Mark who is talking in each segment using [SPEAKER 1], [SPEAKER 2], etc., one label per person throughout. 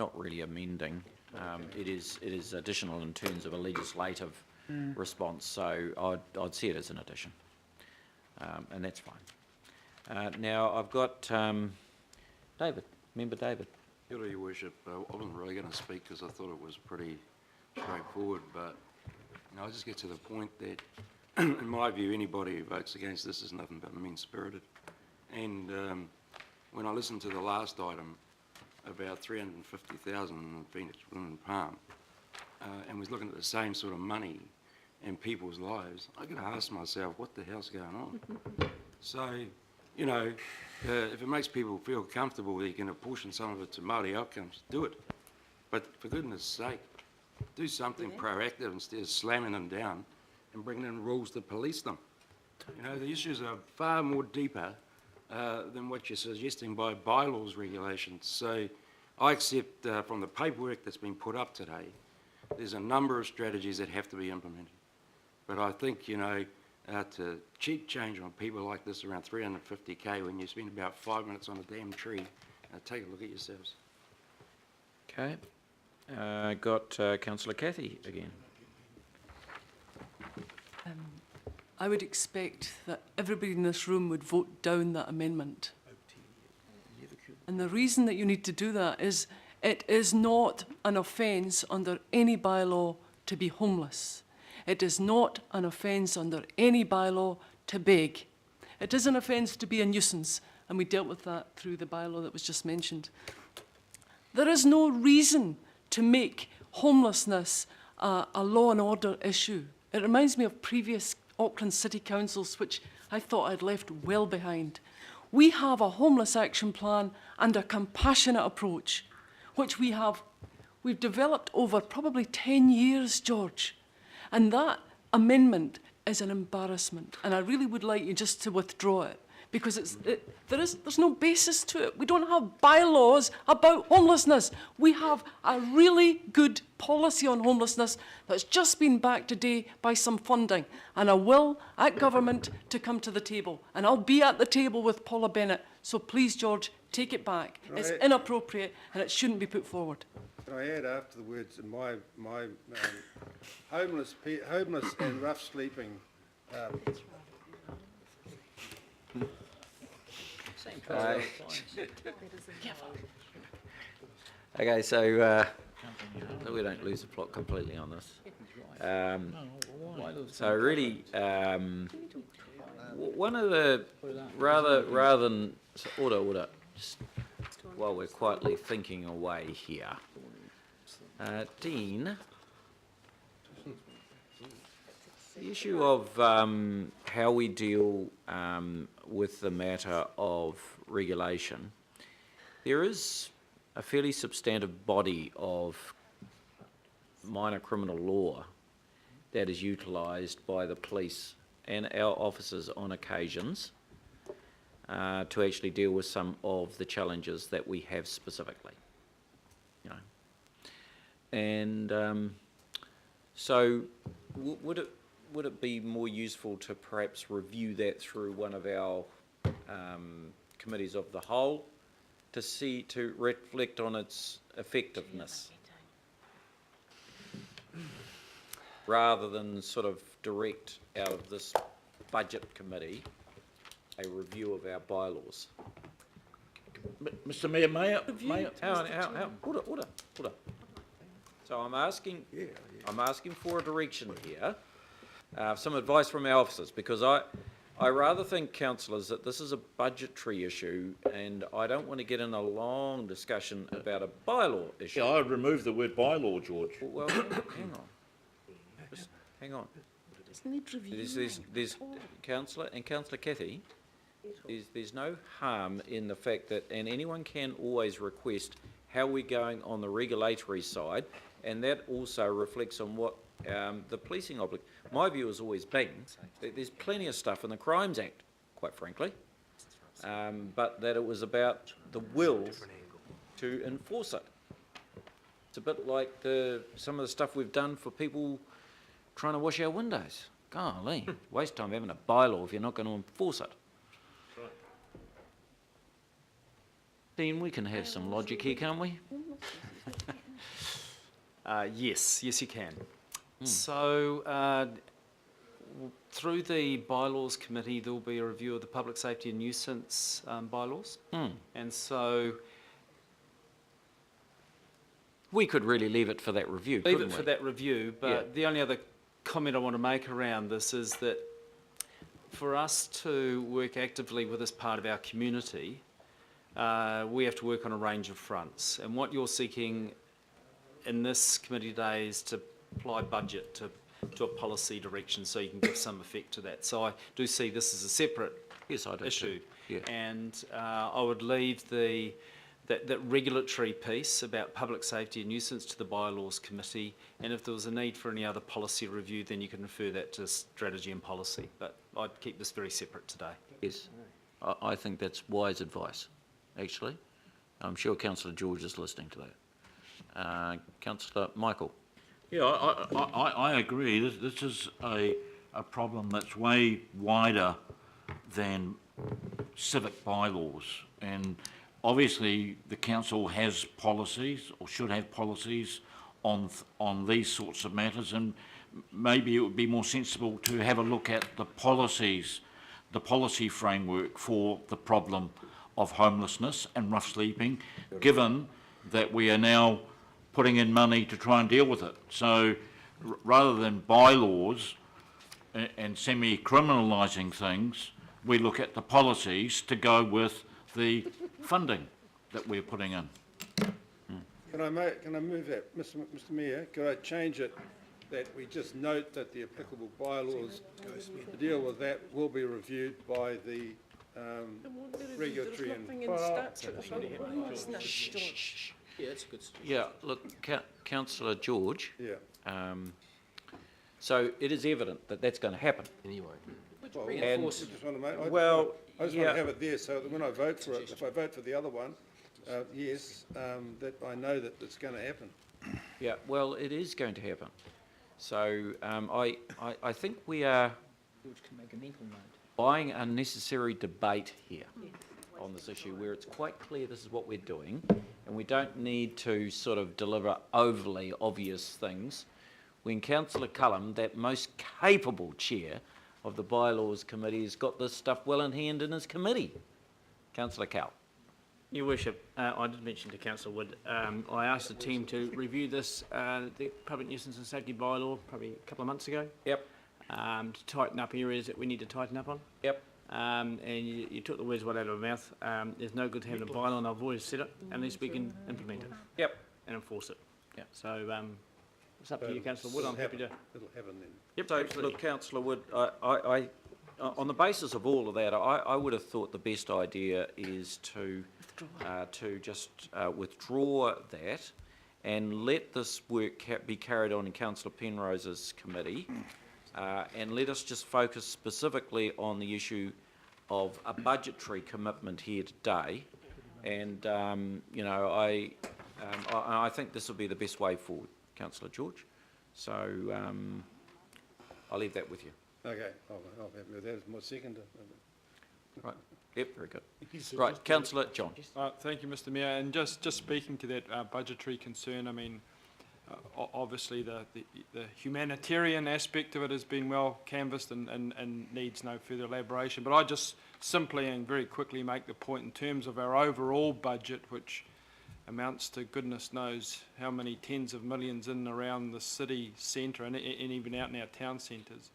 [SPEAKER 1] not really amending. It is additional in terms of a legislative response, so I'd see it as an addition, and that's fine. Now I've got David, Member David.
[SPEAKER 2] Kia ora, Your Worship. I wasn't really going to speak because I thought it was pretty straightforward, but I just get to the point that, in my view, anybody who votes against this is nothing but mean-spirited. And when I listened to the last item about 350,000 in Phoenix and Palm, and was looking at the same sort of money and people's lives, I got to ask myself, what the hell's going on? So, you know, if it makes people feel comfortable that you can apportion some of it to Māori outcomes, do it. But for goodness sake, do something proactive instead of slamming them down and bringing in rules to police them. You know, the issues are far more deeper than what you're suggesting by bylaws regulations. So I accept from the paperwork that's been put up today, there's a number of strategies that have to be implemented. But I think, you know, to cheap change on people like this around 350k when you spend about 5 minutes on a damn tree, take a look at yourselves.
[SPEAKER 1] Okay. Got Councillor Cathy again.
[SPEAKER 3] I would expect that everybody in this room would vote down that amendment. And the reason that you need to do that is it is not an offence under any bylaw to be homeless. It is not an offence under any bylaw to beg. It is an offence to be a nuisance, and we dealt with that through the bylaw that was just mentioned. There is no reason to make homelessness a law and order issue. It reminds me of previous Auckland City Councils, which I thought I'd left well behind. We have a homeless action plan and a compassionate approach, which we've developed over probably 10 years, George. And that amendment is an embarrassment. And I really would like you just to withdraw it, because there's no basis to it. We don't have bylaws about homelessness. We have a really good policy on homelessness that's just been backed today by some funding, and a will at government to come to the table. And I'll be at the table with Paula Bennett. So please, George, take it back. It's inappropriate and it shouldn't be put forward.
[SPEAKER 4] Can I add after the words, my homeless and rough sleeping.
[SPEAKER 1] Okay, so we don't lose the plot completely on this. So really, one of the rather than order, just while we're quietly thinking away here, Dean, the issue of how we deal with the matter of regulation, there is a fairly substantive body of minor criminal law that is utilised by the police and our officers on occasions to actually deal with some of the challenges that we have specifically, you know. And so would it be more useful to perhaps review that through one of our committees of the whole to reflect on its effectiveness, rather than sort of direct out of this budget committee a review of our bylaws?
[SPEAKER 5] Mr. Mayor, may I?
[SPEAKER 1] Order. So I'm asking for a direction here, some advice from our officers, because I rather think, councillors, that this is a budgetary issue, and I don't want to get in a long discussion about a bylaw issue.
[SPEAKER 5] Yeah, I'd remove the word bylaw, George.
[SPEAKER 1] Well, hang on. Just hang on. There's Councillor and Councillor Cathy. There's no harm in the fact that, and anyone can always request how we're going on the regulatory side, and that also reflects on what the policing obligation. My view has always been that there's plenty of stuff in the Crimes Act, quite frankly, but that it was about the will to enforce it. It's a bit like some of the stuff we've done for people trying to wash our windows. Golly, waste time having a bylaw if you're not going to enforce it. Then we can have some logic here, can't we?
[SPEAKER 6] Yes, you can. So, through the bylaws committee, there will be a review of the public safety and nuisance bylaws. And so,
[SPEAKER 1] We could really leave it for that review,
[SPEAKER 6] leave
[SPEAKER 1] couldn't
[SPEAKER 6] it for
[SPEAKER 1] we?
[SPEAKER 6] that review, but
[SPEAKER 1] Yeah.
[SPEAKER 6] the only other comment I want to make around this is that for us to work actively with this part of our community, we have to work on a range of fronts. And what you're seeking in this committee today is to apply budget to a policy direction so you can give some effect to that. So I do see this as a separate
[SPEAKER 1] Yes, I do
[SPEAKER 6] issue.
[SPEAKER 1] too. Yeah.
[SPEAKER 6] And I would leave that regulatory piece about public safety and nuisance to the bylaws committee, and if there was a need for any other policy review, then you can refer that to strategy and policy. But I'd keep this very separate today.
[SPEAKER 1] Yes, I think that's wise advice, actually. I'm sure Councillor George is listening to that. Councillor Michael.
[SPEAKER 5] Yeah, I agree. This is a problem that's way wider than civic bylaws. And obviously, the council has policies, or should have policies, on these sorts of matters, and maybe it would be more sensible to have a look at the policies, the policy framework for the problem of homelessness and rough sleeping, given that we are now putting in money to try and deal with it. So rather than bylaws and semi-criminalising things, we look at the policies to go with the funding that we're putting in.
[SPEAKER 4] Can I move that, Mr. Mayor? Could I change it that we just note that the applicable bylaws to deal with that will be reviewed by the regulatory and...
[SPEAKER 1] Yeah, look, Councillor George.
[SPEAKER 4] Yeah.
[SPEAKER 1] So it is evident that that's going to happen.
[SPEAKER 7] Anyway.
[SPEAKER 4] Well,
[SPEAKER 1] And-
[SPEAKER 4] I just want to
[SPEAKER 1] Well,
[SPEAKER 4] I just
[SPEAKER 1] yeah.
[SPEAKER 4] want to have it there so that when I vote for it, if I vote for the other one, yes, that I know that it's going to happen.
[SPEAKER 1] Yeah, well, it is going to happen. So I think we are buying unnecessary debate here on this issue, where it's quite clear this is what we're doing, and we don't need to sort of deliver overly obvious things. When Councillor Cullum, that most capable chair of the bylaws committee, has got this stuff well in hand in his committee. Councillor Cowell.
[SPEAKER 8] Your Worship, I did mention to Councillor Wood, I asked the team to review this, the Public Nuisance and Safety Bylaw, probably a couple of months ago.
[SPEAKER 1] Yep.
[SPEAKER 8] To tighten up areas that we need to tighten up on.
[SPEAKER 1] Yep.
[SPEAKER 8] And you took the words right out of my mouth. There's no good having a bylaw, and I've always said it, unless we can implement it.
[SPEAKER 1] Yep.
[SPEAKER 8] And enforce it.
[SPEAKER 1] Yep.
[SPEAKER 8] So, it's up to you, Councillor Wood, I'm happy to...
[SPEAKER 4] It'll happen then.
[SPEAKER 8] Yep,
[SPEAKER 1] So,
[SPEAKER 8] absolutely.
[SPEAKER 1] look, Councillor Wood, I, on the basis of all of that, I would have thought the best idea is to just withdraw that and let this work be carried on in Councillor Penrose's committee, and let us just focus specifically on the issue of a budgetary commitment here today. And, you know, I think this will be the best way forward, Councillor George. So I'll leave that with you.
[SPEAKER 4] Okay, I'll have that as my second.
[SPEAKER 1] Right. Yep, very good. Right, Councillor John.
[SPEAKER 9] Thank you, Mr Mayor. And just speaking to that budgetary concern, I mean, obviously the humanitarian aspect of it has been well canvassed and needs no further elaboration. But I just simply and very quickly make the point in terms of our overall budget, which amounts to goodness knows how many tens of millions in and around the city centre and even out in our town centres,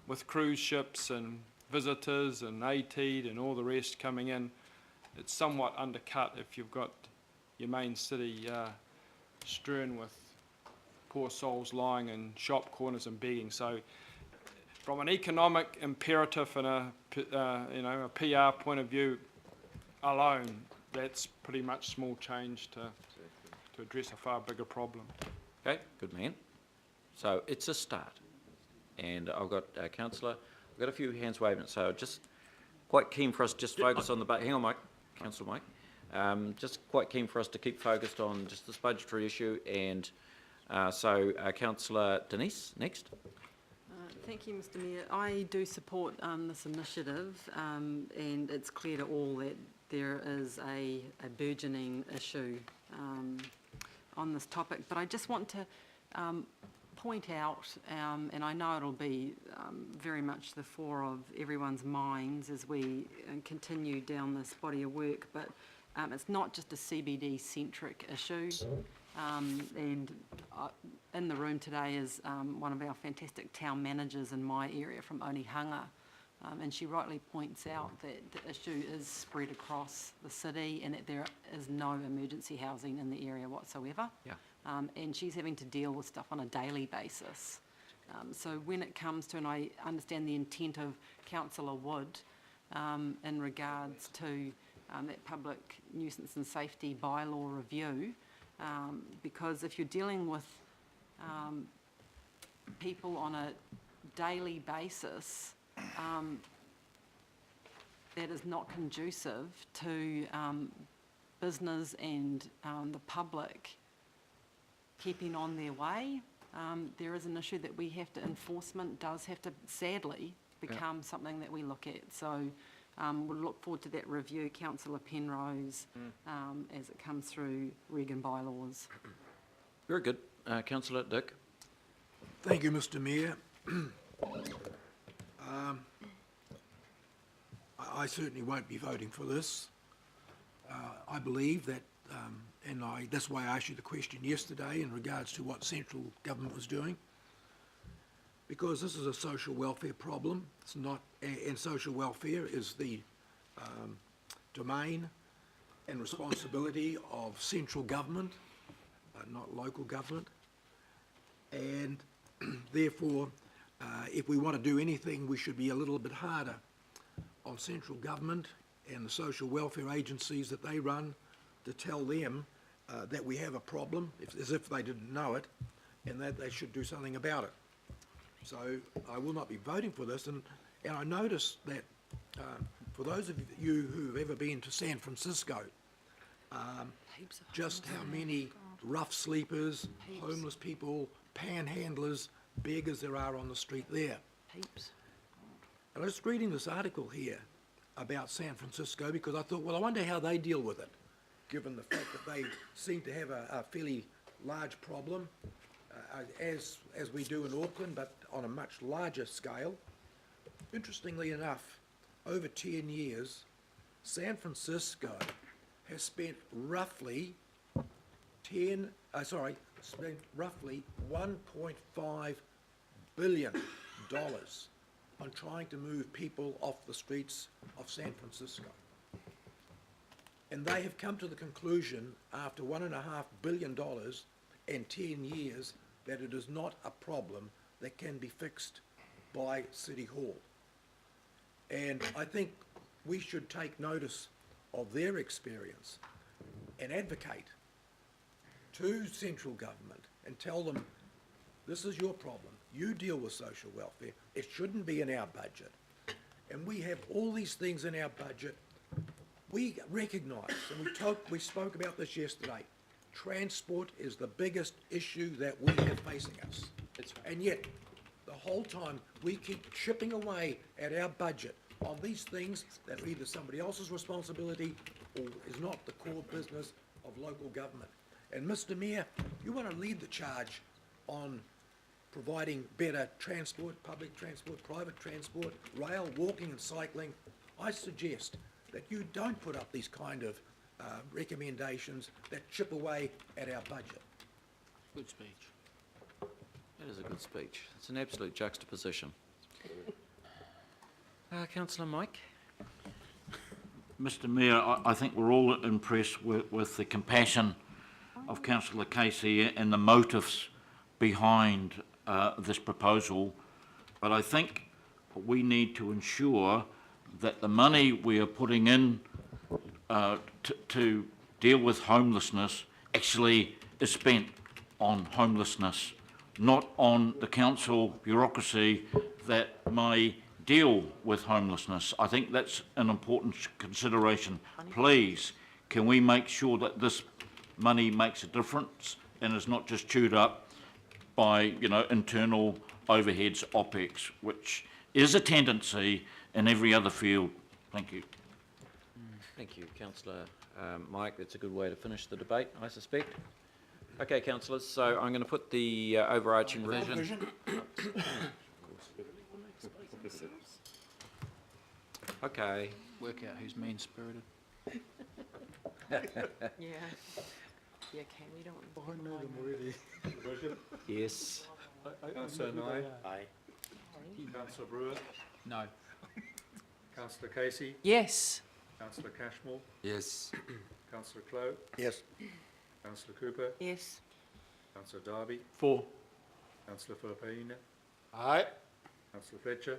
[SPEAKER 9] with cruise ships and visitors and ATEED and all the rest coming in, it's somewhat undercut if you've got your main city strewn with poor souls lying in shop corners and begging. So from an economic imperative and a PR point of view alone, that's pretty much small change to address a far bigger problem.
[SPEAKER 1] Okay, good man. So it's a start. And I've got Councillor, I've got a few hands waving, so just quite keen for us to just focus on the, hang on Mike, Councillor Mike. Just quite keen for us to keep focused on just this budgetary issue, and so Councillor Denise, next.
[SPEAKER 10] Thank you, Mr Mayor. I do support this initiative, and it's clear to all that there is a burgeoning issue on this topic, but I just want to point out, and I know it'll be very much the fore of everyone's minds as we continue down this body of work, but it's not just a CBD-centric issue. And in the room today is one of our fantastic town managers in my area from Onehunga, and she rightly points out that the issue is spread across the city and that there is no emergency housing in the area whatsoever.
[SPEAKER 1] Yeah.
[SPEAKER 10] And she's having to deal with stuff on a daily basis. So when it comes to, and I understand the intent of Councillor Wood in regards to that public nuisance and safety bylaw review, because if you're dealing with people on a daily basis, that is not conducive to business and the public keeping on their way. There is an issue that we have to, enforcement does have to sadly become something that we look at. So we'll look forward to that review, Councillor Penrose, as it comes through reg and bylaws.
[SPEAKER 1] Very good. Councillor Dick.
[SPEAKER 7] Thank you, Mr. Mayor. I certainly won't be voting for this. I believe that, and that's why I asked you the question yesterday in regards to what central government was doing, because this is a social welfare problem. It's not, and social welfare is the domain and responsibility of central government, not local government. And therefore, if we want to do anything, we should be a little bit harder on central government and the social welfare agencies that they run to tell them that we have a problem, as if they didn't know it, and that they should do something about it. So I will not be voting for this. And I noticed that for those of you who have ever been to San Francisco, just how many rough sleepers, homeless people, panhandlers, beggars there are on the street there. And I was reading this article here about San Francisco because I thought, well, I wonder how they deal with it, given the fact that they seem to have a fairly large problem, as we do in Auckland, but on a much larger scale. Interestingly enough, over 10 years, San Francisco has spent roughly $1.5 billion on trying to move people off the streets of San Francisco. And they have come to the conclusion after $1.5 billion and 10 years that it is not a problem that can be fixed by City Hall. And I think we should take notice of their experience and advocate to central government and tell them, this is your problem. You deal with social welfare. It shouldn't be in our budget. And we have all these things in our budget. We recognise, and we spoke about this yesterday, transport is the biggest issue that we have facing us. And yet, the whole time, we keep chipping away at our budget on these things that are either somebody else's responsibility or is not the core business of local government. And Mr. Mayor, you want to lead the charge on providing better transport, public transport, private transport, rail, walking and cycling. I suggest that you don't put up these kind of recommendations that chip away at our budget.
[SPEAKER 8] Good speech.
[SPEAKER 1] That is a good speech. It's an absolute juxtaposition. Councillor Mike.
[SPEAKER 5] Mr. Mayor, I think we're all impressed with the compassion of Councillor Casey and the motives behind this proposal, but I think we need to ensure that the money we are putting in to deal with homelessness actually is spent on homelessness, not on the council bureaucracy that may deal with homelessness. I think that's an important consideration. Please, can we make sure that this money makes a difference and is not just chewed up by, internal overheads, OPEX, which is a tendency in every other field. Thank you.
[SPEAKER 1] Thank you, Councillor Mike. That's a good way to finish the debate, I suspect. Okay, councillors, so I'm going to put the overarching version. Okay.
[SPEAKER 8] Work out who's mean-spirited.
[SPEAKER 10] Yeah. Yeah, Cam, you don't want to.
[SPEAKER 1] Yes.
[SPEAKER 4] Councillor Nye?
[SPEAKER 11] Aye.
[SPEAKER 4] Councillor Brewer?
[SPEAKER 8] No.
[SPEAKER 4] Councillor Casey?
[SPEAKER 3] Yes.
[SPEAKER 4] Councillor Cashmore?
[SPEAKER 2] Yes.
[SPEAKER 4] Councillor Clow?
[SPEAKER 7] Yes.
[SPEAKER 4] Councillor Cooper?
[SPEAKER 10] Yes.
[SPEAKER 4] Councillor Darby?
[SPEAKER 8] 4.
[SPEAKER 4] Councillor Filipaina?
[SPEAKER 11] Aye.
[SPEAKER 4] Councillor Fletcher?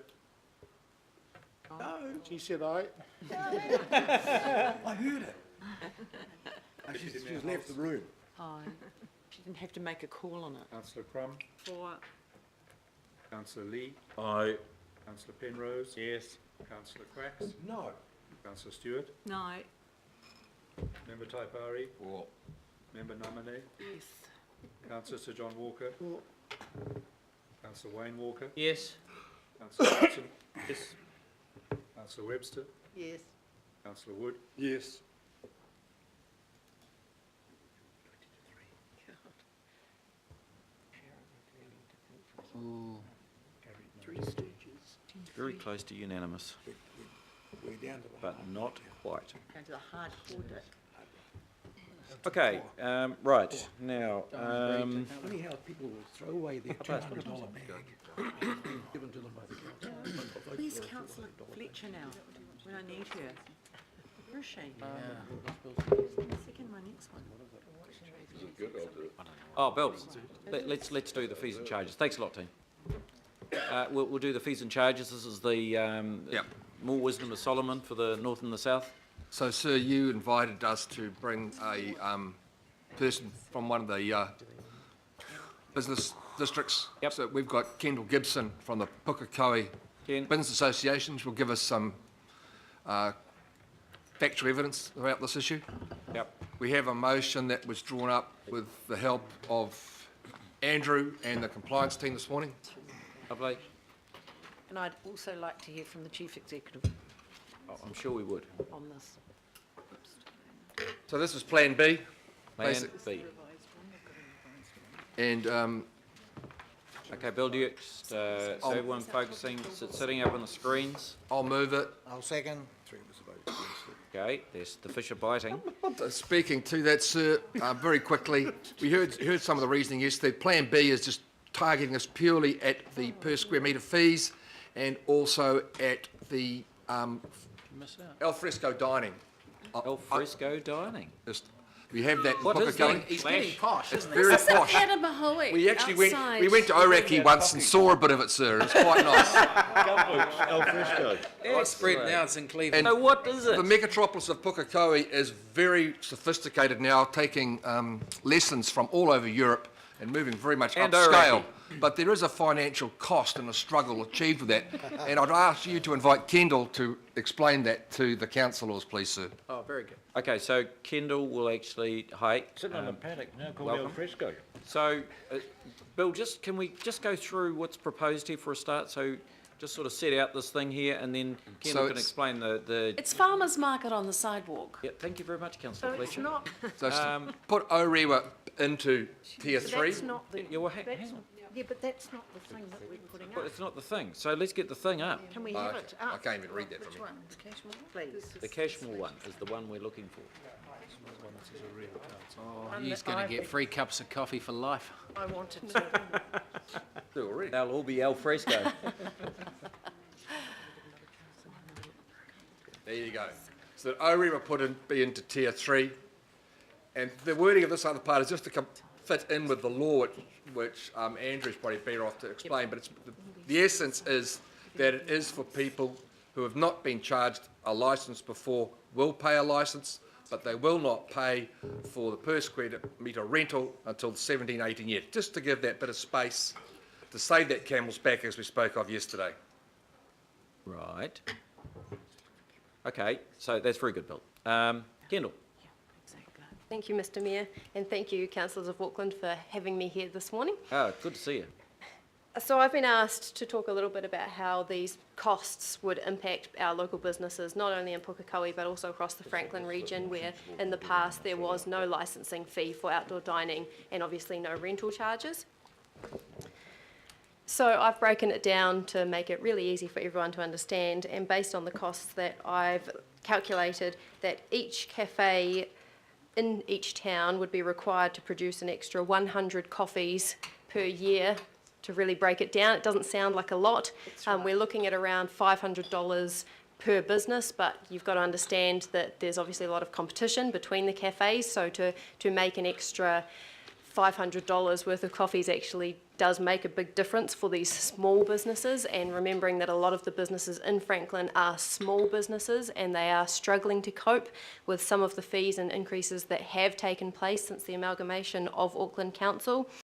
[SPEAKER 11] No, she said aye.
[SPEAKER 7] I heard it. She's left the room.
[SPEAKER 10] Oh, she didn't have to make a call on it.
[SPEAKER 4] Councillor Crum?
[SPEAKER 10] 4.
[SPEAKER 4] Councillor Lee?
[SPEAKER 1] Aye.
[SPEAKER 4] Councillor Penrose?
[SPEAKER 11] Yes.
[SPEAKER 4] Councillor Quacks?
[SPEAKER 7] No.
[SPEAKER 4] Councillor Stewart?
[SPEAKER 10] No.
[SPEAKER 4] Member Taipari?
[SPEAKER 2] Or
[SPEAKER 4] Member Namane?
[SPEAKER 10] Yes.
[SPEAKER 4] Councillor Sir John Walker? Councillor Wayne Walker?
[SPEAKER 8] Yes.
[SPEAKER 4] Councillor Watson?
[SPEAKER 11] Yes.
[SPEAKER 4] Councillor Webster?
[SPEAKER 10] Yes.
[SPEAKER 4] Councillor Wood? Yes.
[SPEAKER 8] Ooh.
[SPEAKER 1] Very close to unanimous,
[SPEAKER 7] We're down to the
[SPEAKER 1] but not quite.
[SPEAKER 10] Going to the hardcore bit.
[SPEAKER 1] Okay, right, now,
[SPEAKER 7] Funny how people will throw away their $200 bag given to them by the council.
[SPEAKER 10] Where's Councillor Fletcher now, when I need her? Where is she? Second, my next one.
[SPEAKER 1] oh, Bill, let's do the fees and charges. Thanks a lot, team. We'll do the fees and charges. This is the
[SPEAKER 12] Yep.
[SPEAKER 1] more wisdom of Solomon for the north and the south.
[SPEAKER 12] So, sir, you invited us to bring a person from one of the business districts.
[SPEAKER 1] Yep.
[SPEAKER 12] So we've got Kendall Gibson from the Pukekohe
[SPEAKER 1] Ken?
[SPEAKER 12] Business Association, which will give us some factual evidence about this issue.
[SPEAKER 1] Yep.
[SPEAKER 12] We have a motion that was drawn up with the help of Andrew and the compliance team this morning.
[SPEAKER 1] Lovely.
[SPEAKER 10] And I'd also like to hear from the Chief Executive
[SPEAKER 1] Oh, I'm sure we would.
[SPEAKER 10] on this.
[SPEAKER 12] So this is Plan B,
[SPEAKER 1] Plan
[SPEAKER 12] Basic.
[SPEAKER 1] B.
[SPEAKER 12] and
[SPEAKER 1] Okay, Bill, do you, so everyone focusing, sitting up on the screens.
[SPEAKER 12] I'll move it.
[SPEAKER 11] I'll second.
[SPEAKER 1] Okay, there's the fish are biting.
[SPEAKER 12] Speaking to that, sir, very quickly, we heard some of the reasoning yesterday. Plan B is just targeting us purely at the per square metre fees and also at the al fresco dining.
[SPEAKER 1] Al fresco dining.
[SPEAKER 12] We have that in
[SPEAKER 1] What is
[SPEAKER 12] Pukekohe.
[SPEAKER 1] that?
[SPEAKER 11] He's getting posh,
[SPEAKER 12] It's
[SPEAKER 11] isn't he?
[SPEAKER 12] very posh. We actually we went to Oraki once and saw a bit of it, sir. It was quite nice.
[SPEAKER 11] Al fresco.
[SPEAKER 1] It's
[SPEAKER 11] spread now, it's in Cleveland.
[SPEAKER 1] So what is it?
[SPEAKER 12] The megatropolis of Pukekohe is very sophisticated now, taking lessons from all over Europe and moving very much
[SPEAKER 1] And
[SPEAKER 12] upscale. But there is a financial cost and a struggle achieved with that. And I'd ask you to invite Kendall to explain that to the councillors, please, sir.
[SPEAKER 1] Oh, very good. Okay, so Kendall will actually, hi.
[SPEAKER 11] Sitting on a paddock now called Al
[SPEAKER 1] welcome.
[SPEAKER 11] fresco.
[SPEAKER 1] So, Bill, can we just go through what's proposed here for a start? So just sort of set out this thing here and then Kendall can
[SPEAKER 12] it's-
[SPEAKER 1] explain the...
[SPEAKER 3] It's farmer's market on the sidewalk.
[SPEAKER 1] Yeah, thank you very much, Councillor
[SPEAKER 10] So it's
[SPEAKER 1] Fletcher.
[SPEAKER 10] not,
[SPEAKER 12] So put Orewa into tier 3.
[SPEAKER 10] that's not the,
[SPEAKER 1] Yeah, well, hang
[SPEAKER 10] that's,
[SPEAKER 1] on.
[SPEAKER 10] yeah, but that's not the thing that we're putting
[SPEAKER 1] But
[SPEAKER 10] up.
[SPEAKER 1] it's not the thing. So let's get the thing up.
[SPEAKER 10] Can we have it
[SPEAKER 12] I
[SPEAKER 10] up?
[SPEAKER 12] can't even read that from
[SPEAKER 10] Which
[SPEAKER 12] you.
[SPEAKER 10] one? The Cashmore, please.
[SPEAKER 1] The Cashmore one is the one we're looking for.
[SPEAKER 8] Oh, he's going to get free cups of coffee for life.
[SPEAKER 10] I wanted to,
[SPEAKER 1] They'll all be al fresco.
[SPEAKER 12] There you go. So that Orewa be into tier 3. And the wording of this other part is just to fit in with the law, which Andrew's probably better off to explain. But the essence is that it is for people who have not been charged a licence before, will pay a licence, but they will not pay for the per square metre rental until the 17, 18 years, just to give that bit of space to save that camel's back as we spoke of yesterday.
[SPEAKER 1] Right. Okay, so that's very good, Bill. Kendall.
[SPEAKER 13] Thank you, Mr Mayor, and thank you, councillors of Auckland, for having me here this morning.
[SPEAKER 1] Oh, good to see you.
[SPEAKER 13] So I've been asked to talk a little bit about how these costs would impact our local businesses, not only in Pukekohe but also across the Franklin region, where in the past there was no licensing fee for outdoor dining and obviously no rental charges. So I've broken it down to make it really easy for everyone to understand, and based on the costs that I've calculated, that each cafe in each town would be required to produce an extra 100 coffees per year. To really break it down, it doesn't sound like a lot. We're looking at around $500 per business, but you've got to understand that there's obviously a lot of competition between the cafes, so to make an extra $500 worth of coffees actually does make a big difference for these small businesses, and remembering that a lot of the businesses in Franklin are small businesses and they are struggling to cope with some of the fees and increases that have taken place since the amalgamation of Auckland Council.